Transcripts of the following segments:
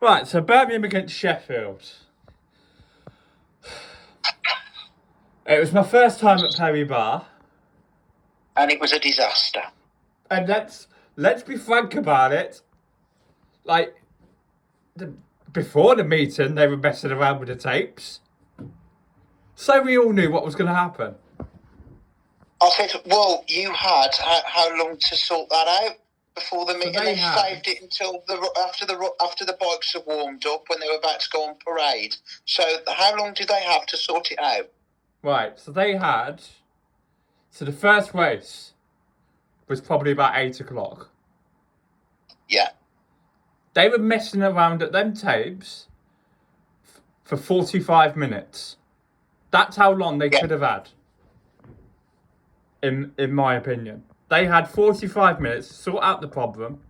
Right, so Birmingham against Sheffield. It was my first time at Perry Bar. And it was a disaster. And let's be frank about it. Like, before the meeting, they were messing around with the tapes. So we all knew what was going to happen. I said, well, you had how long to sort that out before the meeting? They saved it until after the bikes had warmed up when they were about to go on parade. So how long did they have to sort it out? Right, so the first race was probably about 8 o'clock. Yeah. They were messing around at them tapes for 45 minutes. That's how long they could have had. In my opinion. They had 45 minutes to sort out the problem.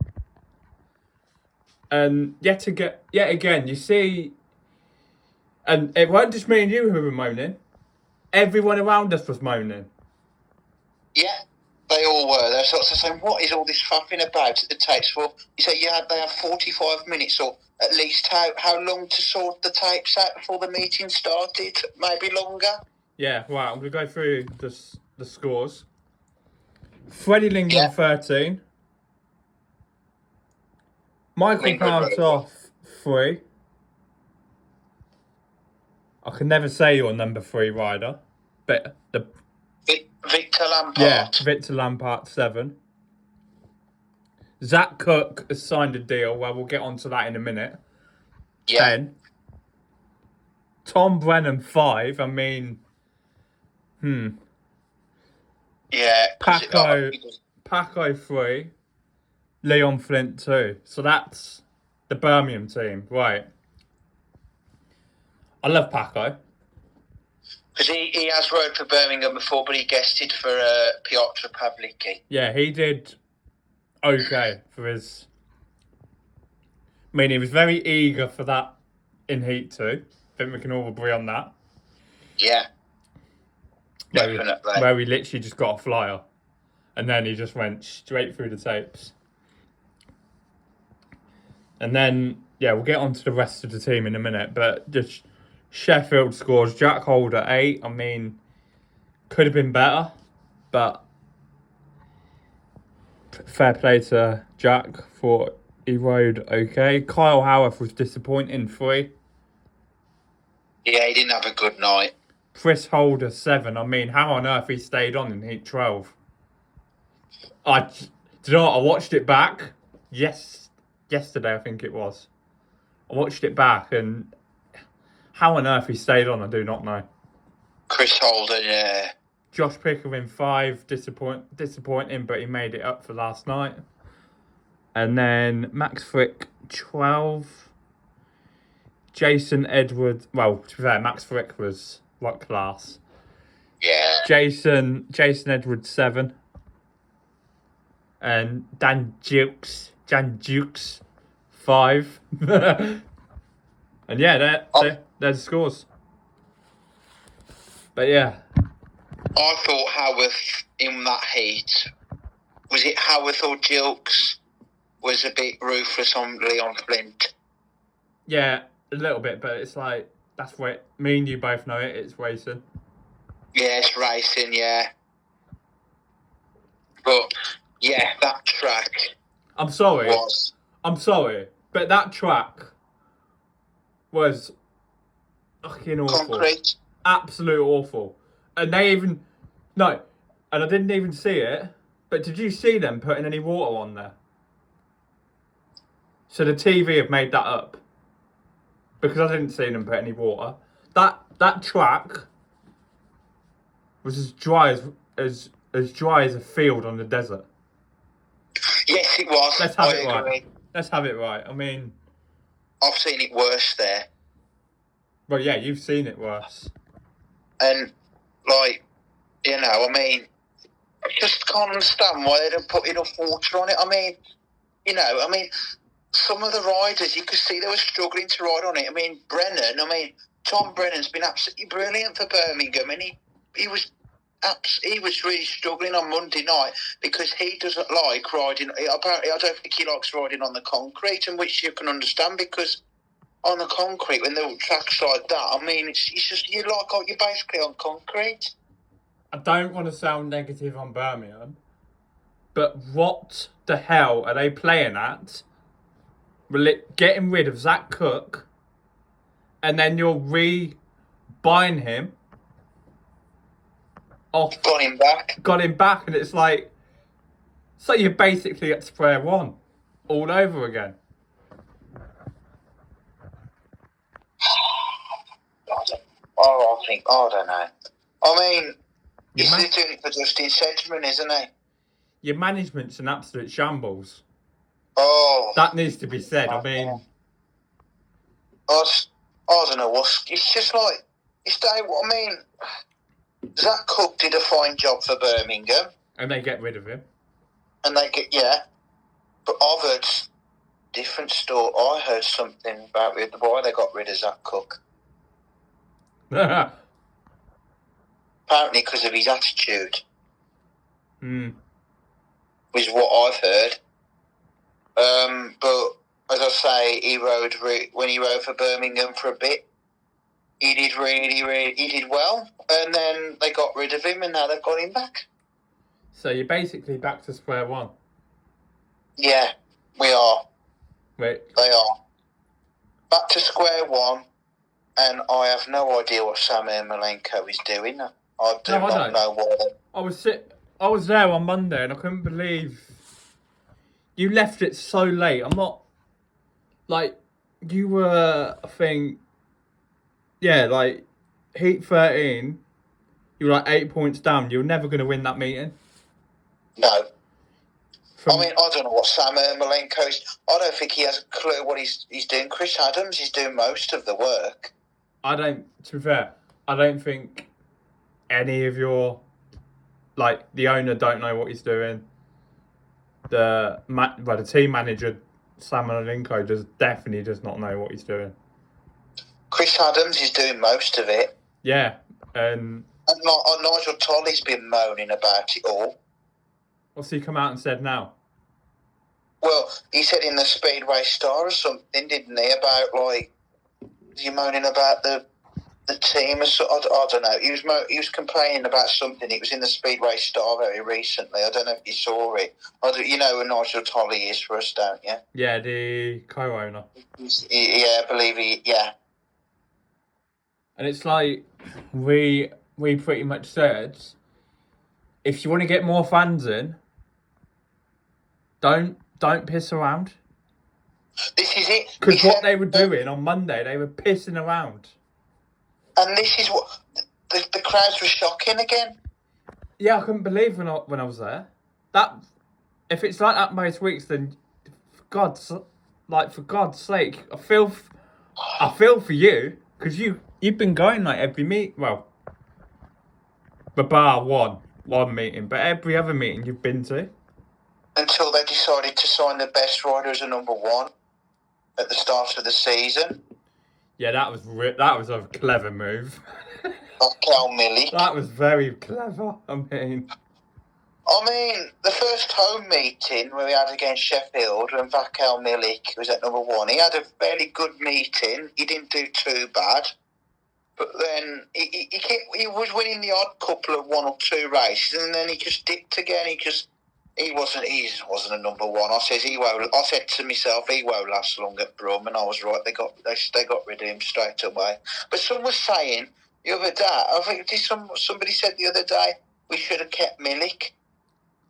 And yet again, you see, and it weren't just me and you who were moaning. Everyone around us was moaning. Yeah, they all were. They were sort of saying, what is all this faffing about at the tapes for? You say they had 45 minutes or at least how long to sort the tapes out before the meeting started? Maybe longer? Yeah, right, I'm going to go through the scores. Freddie Lingman, 13. Michael Partoff, 3. I can never say your number 3 rider, but Victor Lampard. Yeah, Victor Lampard, 7. Zach Cook has signed a deal. Well, we'll get onto that in a minute. 10. Tom Brennan, 5. I mean, Yeah. Paco 3. Leon Flint 2. So that's the Birmingham team, right? I love Paco. Because he has worked for Birmingham before, but he guested for Piotr Pavlicki. Yeah, he did okay for his... I mean, he was very eager for that in Heat 2. I think we can all agree on that. Yeah. Definitely. Where he literally just got a flyer. And then he just went straight through the tapes. And then, yeah, we'll get on to the rest of the team in a minute. But just Sheffield scores. Jack Holder, 8. I mean, could have been better. But fair play to Jack for he rode okay. Kyle Howarth was disappointing, 3. Yeah, he didn't have a good night. Chris Holder, 7. I mean, how on earth he stayed on in Heat 12? Do you know what? I watched it back. Yesterday, I think it was. I watched it back, and how on earth he stayed on, I do not know. Chris Holder, yeah. Josh Pickering, 5. Disappointing, but he made it up for last night. And then Max Frick, 12. Jason Edwards. Well, to be fair, Max Frick was like class. Yeah. Jason Edwards, 7. And Jan Dukes, 5. And yeah, they're the scores. But yeah. I thought Howarth in that heat, was it Howarth or Gilks, was a bit ruthless on Leon Flint. Yeah, a little bit, but it's like, that's what me and you both know it, it's racing. Yeah, it's racing, yeah. But, yeah, that track. I'm sorry, but that track was fucking awful. Concrete. Absolute awful. And I didn't even see it, but did you see them putting any water on there? So the TV have made that up. Because I didn't see them put any water. That track was as dry as a field on the desert. Yes, it was. Let's have it right. Let's have it right. I mean, I've seen it worse there. Well, yeah, you've seen it worse. And, I just can't understand why they don't put enough water on it. Some of the riders, you could see they were struggling to ride on it. Tom Brennan's been absolutely brilliant for Birmingham, and he was really struggling on Monday night because he doesn't like riding. Apparently, I don't think he likes riding on the concrete, and which you can understand because on the concrete when the track's like that. I mean, it's just you're basically on concrete. I don't want to sound negative on Birmingham, but what the hell are they playing at? Getting rid of Zach Cook, and then you're buying him off. Got him back. And it's like, so you're basically at square one, all over again. I don't know. I mean, he's doing it for Justin Sedgman, isn't he? Your management's an absolute shambles. Oh. That needs to be said. I mean, I don't know. It's just like, I mean, Zach Cook did a fine job for Birmingham. And they get rid of him. And they get, yeah. But I've heard different story. I heard something about why they got rid of Zach Cook. Apparently because of his attitude. Was what I've heard. But as I say, when he rode for Birmingham for a bit, he did he did well, and then they got rid of him, and now they've got him back. So you're basically back to square one. Yeah, we are. Wait. They are back to square one, and I have no idea what Sam Ermolenko is doing. I don't know what. I was there on Monday, and I couldn't believe you left it so late. I'm not like you were. I think, yeah, like Heat 13. You were like 8 points down. You were never going to win that meeting. No. I mean, I don't know what Sam Ermolenko is. I don't think he has a clue what he's doing. Chris Adams is doing most of the work. To be fair, I don't think any of your, like, the owner don't know what he's doing. The team manager, Sam Ermolenko, definitely does not know what he's doing. Chris Adams is doing most of it. Yeah. And Nigel Tolley's been moaning about it all. What's he come out and said now? Well, he said in the Speedway Star or something, didn't he? About was he moaning about the team? Or so, I don't know. He was complaining about something. It was in the Speedway Star very recently. I don't know if you saw it. You know who Nigel Tolley is for us, don't you? Yeah, the co-owner. Yeah, I believe he. Yeah. And it's like we pretty much said, if you want to get more fans in, don't piss around. This is it. Because what they were doing on Monday, they were pissing around. And this is what the crowds were shocking again. Yeah, I couldn't believe when I was there. That if it's like that most weeks, then for God's sake, I feel for you because you've been going like every meet. Well, the bar one meeting, but every other meeting you've been to. Until they decided to sign the best rider as a number one at the start of the season. Yeah, that was a clever move. Cal Millie. That was very clever. I mean, the first home meeting where we had against Sheffield when Vakel Milik was at number one, he had a fairly good meeting. He didn't do too bad. But then he was winning the odd couple of one or two races, and then he just dipped again. He wasn't a number one. I said to myself, he won't last long at Brum, and I was right. They got rid of him straight away. But someone was saying the other day, I think somebody said the other day, we should have kept Milik.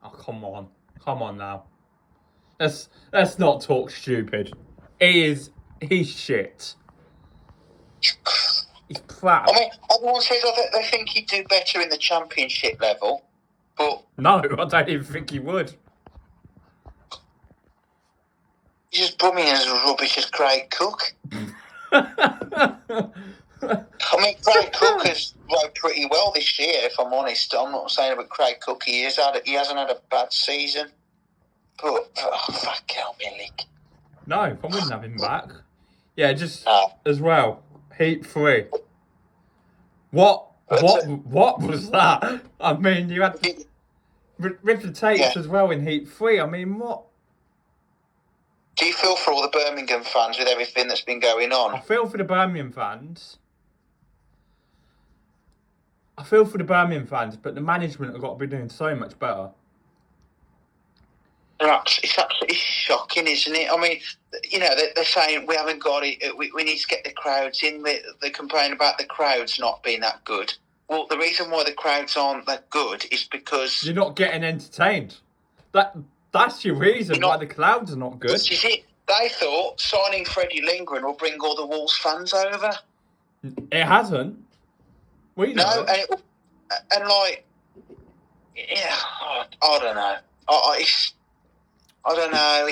Oh, come on now. Let's not talk stupid. He's shit. He's crap. Everyone says they think he'd do better in the championship level, but no, I don't even think he would. He's just bumming as rubbish as Craig Cook. Craig Cook has rode pretty well this year, if I'm honest. I'm not saying about Craig Cook. He hasn't had a bad season. But, fuck Milik. No, I wouldn't have him back. Yeah, just as well. Heat 3. What was that? I mean, you had with the tapes as well in Heat 3. I mean, what? Do you feel for all the Birmingham fans with everything that's been going I on? feel for the Birmingham fans. But the management have got to be doing so much better. It's absolutely shocking, isn't it? I mean, they're saying we haven't got it. We need to get the crowds in. They complain about the crowds not being that good. Well, the reason why the crowds aren't that good is because you're not getting entertained. That's your reason why the crowds are not good. Is it? They thought signing Freddie Lindgren will bring all the Wolves fans over. It hasn't. We know. No, and like, yeah, I don't know. I don't know.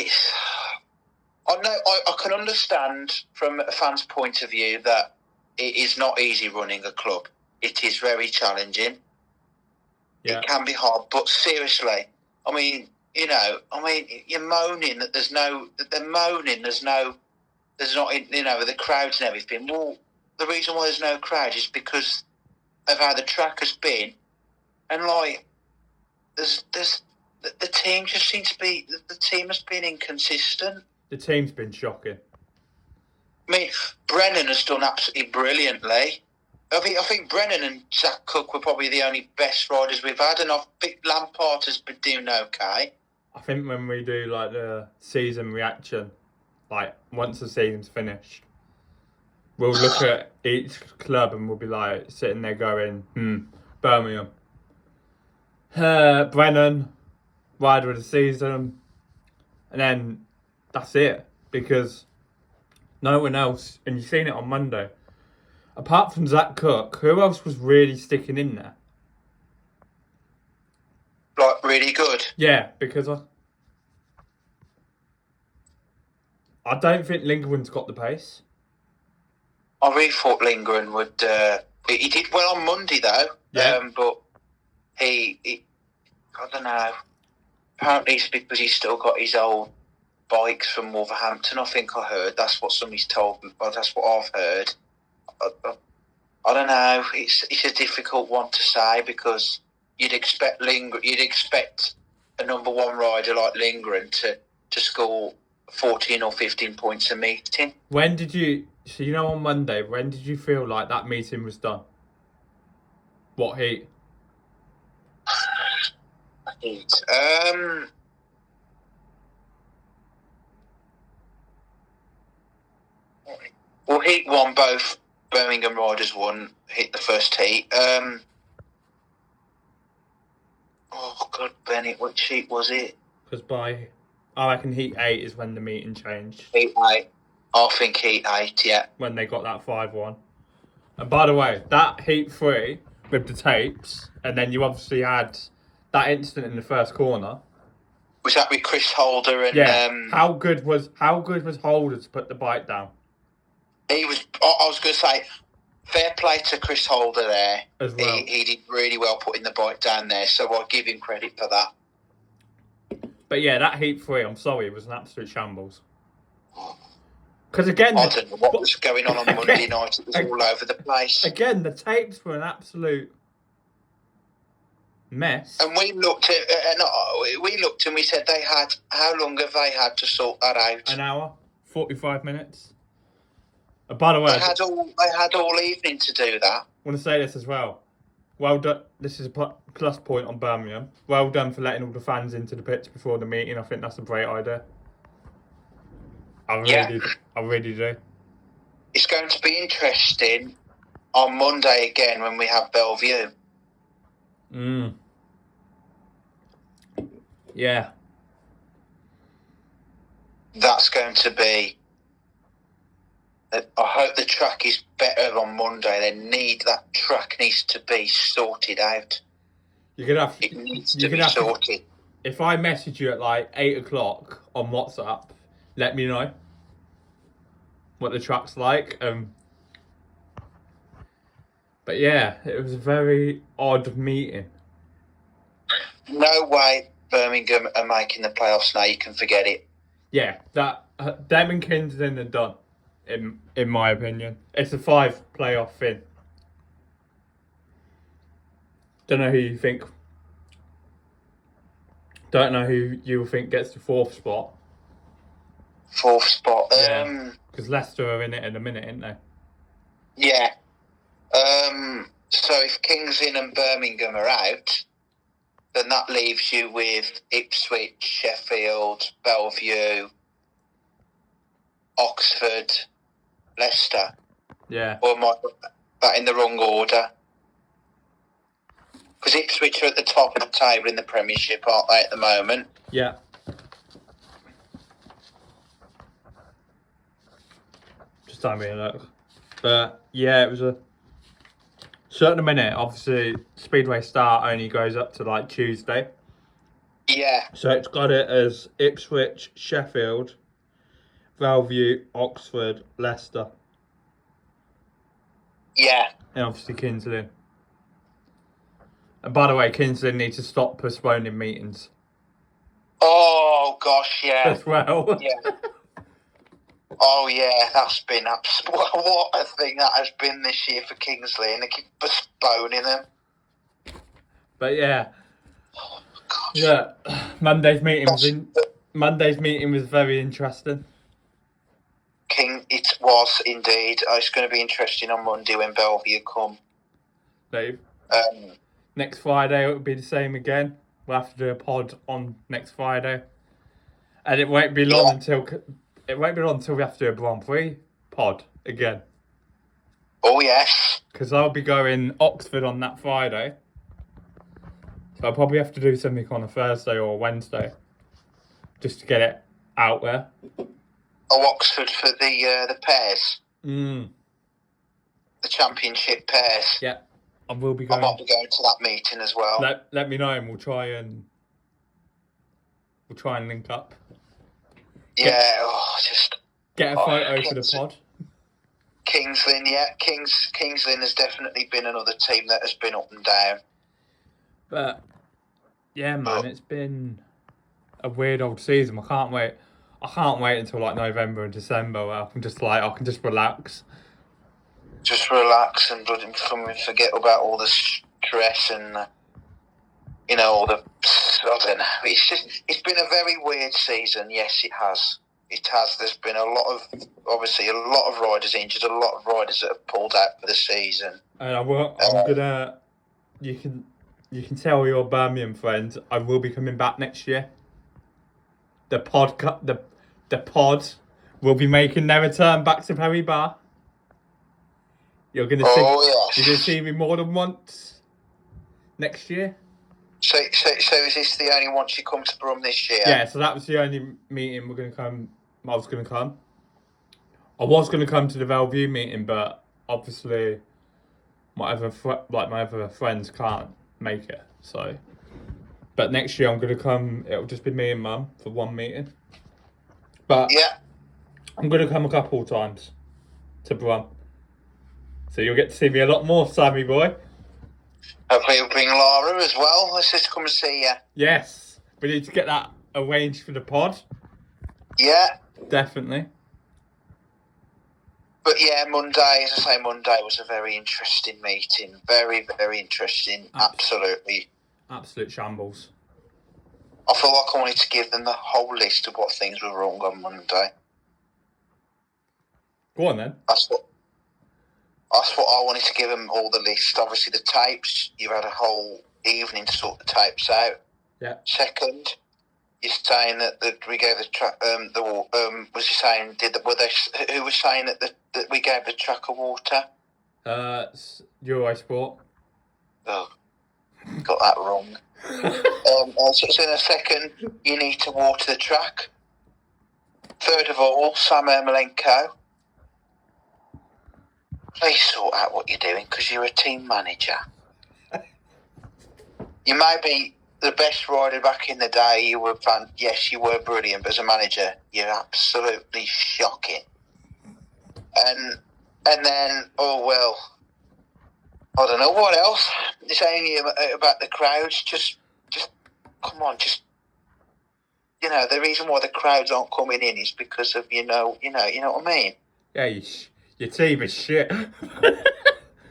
I can understand from a fan's point of view that it is not easy running a club. It is very challenging. Yeah. It can be hard, but seriously, I mean, you're moaning that they're moaning there's not, with the crowds and everything. Well, the reason why there's no crowd is because of how the track has been, and like, the team just seems to be, the team has been inconsistent. The team's been shocking. I mean, Brennan has done absolutely brilliantly. I think Brennan and Jack Cook were probably the only best riders we've had, and I think Lampard has been doing okay. I think when we do like the season reaction, like once the season's finished, we'll look at each club and we'll be like sitting there going, Birmingham, Brennan, rider of the season, and then that's it, because no one else, and you've seen it on Monday, apart from Zach Cook, who else was really sticking in there? Like, really good? Yeah, because I don't think Lindgren's got the pace. I really thought Lindgren would... he did well on Monday, though. Yeah. But he... I don't know. Apparently it's because he's still got his old bikes from Wolverhampton, I think I heard. That's what somebody's told me. Well, that's what I've heard. I don't know. It's a difficult one to say, because you'd expect a number one rider like Lindgren to score 14 or 15 points a meeting. When did you... So, on Monday, when did you feel like that meeting was done? What heat? Well, heat one, both Birmingham riders won. Hit the first heat. Oh God, Bennett, which heat was it? Because I reckon heat 8 is when the meeting changed. Heat 8. I think heat 8, yeah. When they got that 5-1. And by the way, that heat 3 with the tapes, and then you obviously had that incident in the first corner. Was that with Chris Holder and... Yeah. How good was Holder to put the bike down? He was... I was going to say, fair play to Chris Holder there. As well. He did really well putting the bike down there, so I'll give him credit for that. But yeah, that heat 3, I'm sorry, it was an absolute shambles. Because again... I don't know what was going on Monday night. It was all over the place. Again, the tapes were an absolute mess. And we looked and we said how long have they had to sort that out? An hour, 45 minutes. And by the way, they had all evening to do that. I want to say this as well. Well done. This is a plus point on Birmingham. Well done for letting all the fans into the pitch before the meeting. I think that's a great idea. I really do. It's going to be interesting on Monday again when we have Bellevue. Yeah. That's going to be... I hope the track is better on Monday. That track needs to be sorted out. It needs to be sorted. If I message you at like 8 o'clock on WhatsApp, let me know what the track's like. But yeah, it was a very odd meeting. No way Birmingham are making the playoffs now. You can forget it. Yeah, that them and Kingston are done. In my opinion, it's a 5 playoff thing. Don't know who you think gets the 4th spot. Fourth spot. Yeah. Because Leicester are in it in a minute, aren't they? Yeah. So if Kings Lynn and Birmingham are out, then that leaves you with Ipswich, Sheffield, Bellevue, Oxford, Leicester. Yeah. Or am I that in the wrong order? Because Ipswich are at the top of the table in the Premiership, aren't they, at the moment? Yeah. Just having a look. But yeah, it was a certain minute. Obviously, Speedway start only goes up to like Tuesday. Yeah. So it's got it as Ipswich, Sheffield, Bellevue, Oxford, Leicester. Yeah. And obviously Kings Lynn. And by the way, Kings Lynn need to stop postponing meetings. Oh, gosh, yeah. As well. Yeah. Oh, yeah, that's been... What a thing that has been this year for Kings Lynn. They keep postponing them. But yeah. Oh, gosh. Yeah. Monday's meeting was very interesting. It was indeed. It's going to be interesting on Monday when Bellevue come. Dave. Next Friday it'll be the same again. We'll have to do a pod on next Friday, and it won't be long until we have to do a Grand Prix pod again. Oh yes. Because I'll be going Oxford on that Friday, so I'll probably have to do something on a Thursday or a Wednesday, just to get it out there. Oh, Oxford for the pairs. The championship pairs. Yeah, I will be going. I might be going to that meeting as well. Let me know, and we'll try and link up. Yeah, get a photo for the pod. Kings Lynn, yeah, Kings Lynn has definitely been another team that has been up and down. But yeah, man, it's been a weird old season. I can't wait until like November and December where I can just relax. Just relax and forget about all the stress and all the... I don't know. It's been a very weird season. Yes, it has. It has. There's been a lot of riders injured, a lot of riders that have pulled out for the season. And I'm gonna... You can tell your Birmingham friends I will be coming back next year. The pod will be making their return back to Perry Bar. You're gonna see me more than once next year. So is this the only once you come to Brum this year? Yeah, so that was the only meeting I was gonna come. I was gonna come to the Bellevue meeting, but obviously my other friends can't make it. So, but next year I'm gonna come. It'll just be me and Mum for one meeting. But yeah, I'm gonna come a couple of times to Brum. So you'll get to see me a lot more, Sammy boy. Hopefully you'll bring Laura as well. Let's just come and see you. Yes, we need to get that arranged for the pod. Yeah. Definitely. But yeah, Monday was a very interesting meeting. Very, very interesting. Absolutely. Absolute shambles. I feel like I wanted to give them the whole list of what things were wrong on Monday. Go on then. That's what I wanted to give them, all the list. Obviously, the tapes. You had a whole evening to sort the tapes out. Yeah. Second, you're saying that we gave the track. Was he saying? Who was saying that we gave the track of water? Eurosport. Oh, got that wrong. So in a second, you need to water the track. Third of all, Sam Ermolenko. Please sort out what you're doing because you're a team manager. You may be the best rider back in the day. You were yes, you were brilliant, but as a manager, you're absolutely shocking. And then, I don't know what else. They're saying about the crowds. Just come on, the reason why the crowds aren't coming in is because of you know what I mean. Yeah, your team is shit.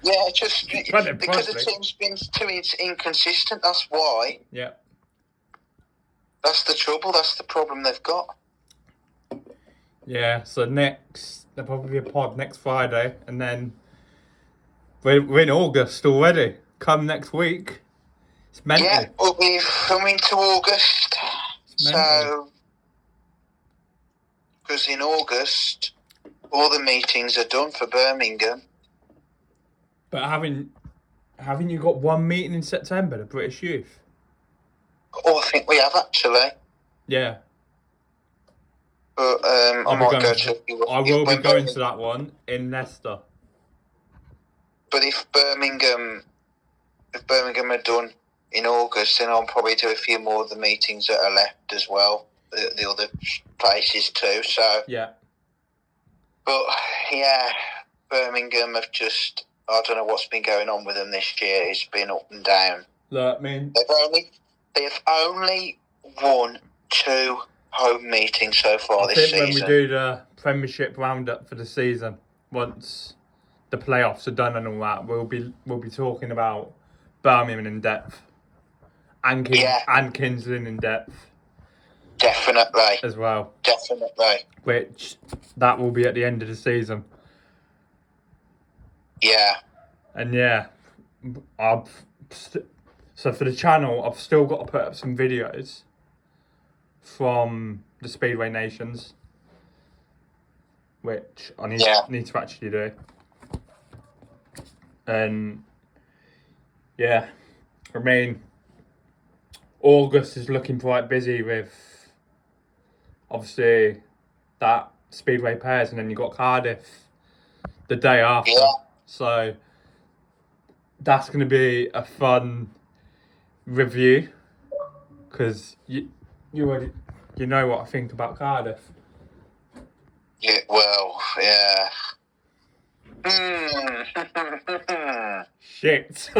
Yeah, just because the team's been too inconsistent. That's why. Yeah. That's the trouble. That's the problem they've got. Yeah, so there'll probably be a pod next Friday, and then we're in August already. Come next week. It's mental. Yeah, we'll be coming to August. It's mental. So, because in August, all the meetings are done for Birmingham. But haven't you got one meeting in September, the British Youth? Oh, I think we have actually. Yeah. But I will be going to that one in Leicester. But if Birmingham are done in August, then I'll probably do a few more of the meetings that are left as well, the other places too. So yeah. But yeah, Birmingham have just, I don't know what's been going on with them this year. It's been up and down. Look, I mean, they've only won 2 home meetings so far this season. I think when we do the Premiership roundup for the season, once the playoffs are done and all that, we'll be talking about Birmingham in depth and Kingsland in depth. Definitely. As well. Definitely. Which that will be at the end of the season. Yeah. And yeah, so for the channel, I've still got to put up some videos from the Speedway Nations, which I need to actually do. And yeah, I mean, August is looking quite busy with obviously that Speedway pairs, and then you got Cardiff the day after. Yeah. So that's going to be a fun review because you know what I think about Cardiff. Yeah, well, yeah. Shit.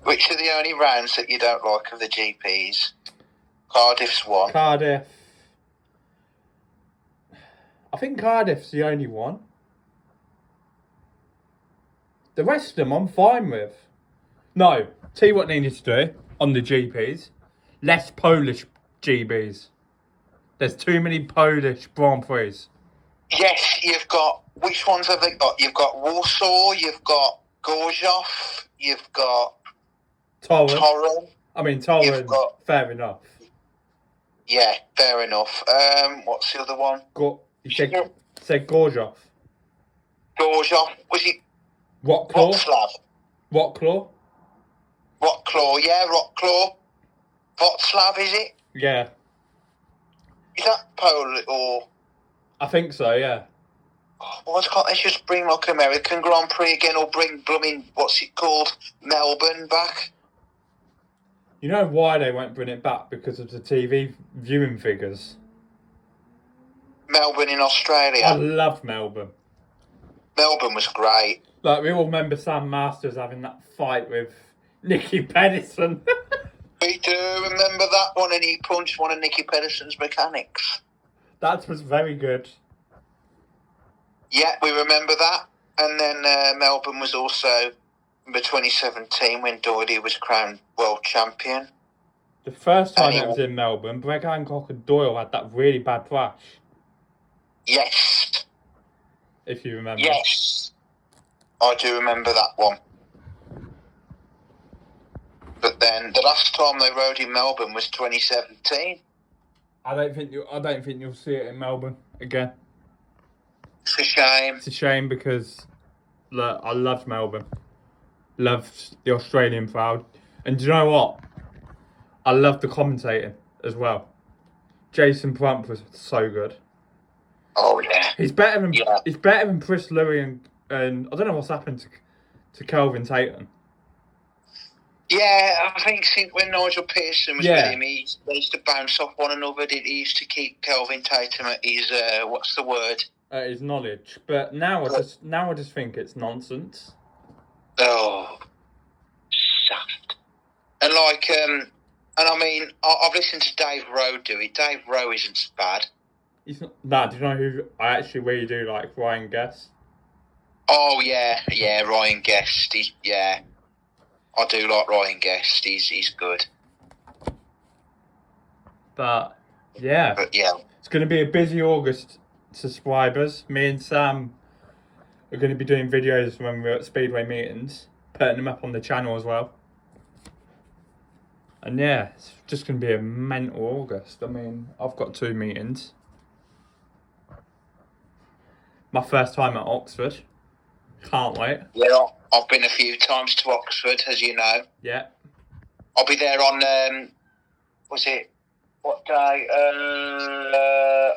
Which are the only rounds that you don't like of the GPs? Cardiff's one. Cardiff. I think Cardiff's the only one. The rest of them I'm fine with. No, tell you what they need to do on the GPs. Less Polish GBs. There's too many Polish Grand Prix. Yes, you've got... Which ones have they got? You've got Warsaw, you've got Gorzów, you've got... Torun. I mean, Torun, fair enough. Yeah, fair enough. What's the other one? You said Gorzów. Gorzów. Was it... Wroclaw? Wroclaw, yeah, Wroclaw. Wroclaw, is it? Yeah. Is that Polish or... I think so, yeah. Why can't they just bring like American Grand Prix again, or bring blooming, what's it called, Melbourne back? You know why they won't bring it back? Because of the TV viewing figures. Melbourne in Australia. I love Melbourne. Melbourne was great. Like, we all remember Sam Masters having that fight with Nicky Pedersen. We do remember that one, and he punched one of Nicky Pedersen's mechanics. That was very good. Yeah, we remember that. And then Melbourne was also number 2017 when Doherty was crowned world champion. The first time it was in Melbourne, Greg Hancock and Doyle had that really bad crash. Yes. If you remember. Yes. I do remember that one. But then the last time they rode in Melbourne was 2017. I don't think you'll see it in Melbourne again. It's a shame. It's a shame because look, I loved Melbourne. Loved the Australian crowd. And do you know what? I loved the commentating as well. Jason Plump was so good. Oh yeah. He's better than Chris Louis and I don't know what's happened to Kelvin Tatum. Yeah, I think since when Nigel Pearson was with him, they used to bounce off one another. He used to keep Kelvin Tatum at his what's the word? His knowledge. But now I just think it's nonsense. Oh, shaft. And like and I mean, I've listened to Dave Rowe do it. Dave Rowe isn't bad. He's not bad. Do you know who I actually really do like? Ryan Guest. Oh yeah, Ryan Guest. I do like Ryan Guest. He's good. But yeah. It's going to be a busy August, subscribers. Me and Sam are going to be doing videos when we're at Speedway meetings, putting them up on the channel as well. And yeah, it's just going to be a mental August. I mean, I've got 2 meetings. My first time at Oxford. Can't wait. Yeah, I've been a few times to Oxford, as you know. Yeah. I'll be there on, what day?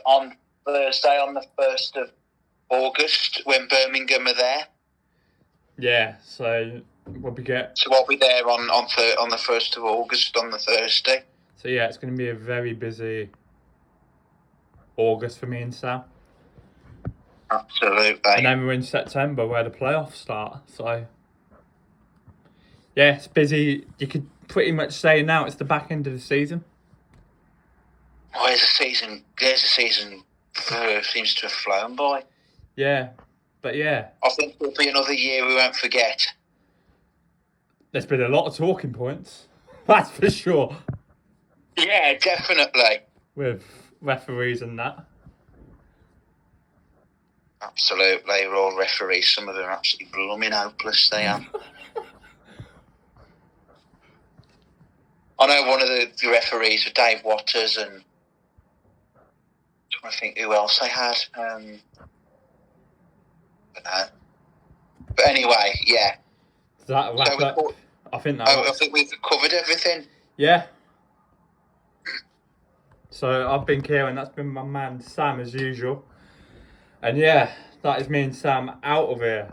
On Thursday, on the 1st of August, when Birmingham are there. Yeah, so we'll be So I'll be there on the 1st of August, on the Thursday. So yeah, it's going to be a very busy August for me and Sam. Absolutely. And then we're in September where the playoffs start. So yeah, it's busy. You could pretty much say now it's the back end of the season. Oh, there's a season seems to have flown by. Yeah, but yeah. I think there'll be another year we won't forget. There's been a lot of talking points. That's for sure. Yeah, definitely. With referees and that. Absolutely. We're all referees. Some of them are absolutely blooming hopeless, they are. I know one of the referees was Dave Waters, and I'm trying to think who else they had. I don't know. But anyway, yeah. Does that wrap up? I think that I think we've covered everything. Yeah. So I've been Kieran, that's been my man Sam as usual. And yeah, that is me and Sam out of here.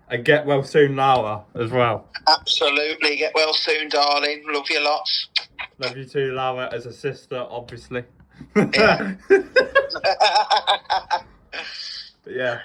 And get well soon, Laura, as well. Absolutely. Get well soon, darling. Love you lots. Love you too, Laura, as a sister, obviously. Yeah. But yeah.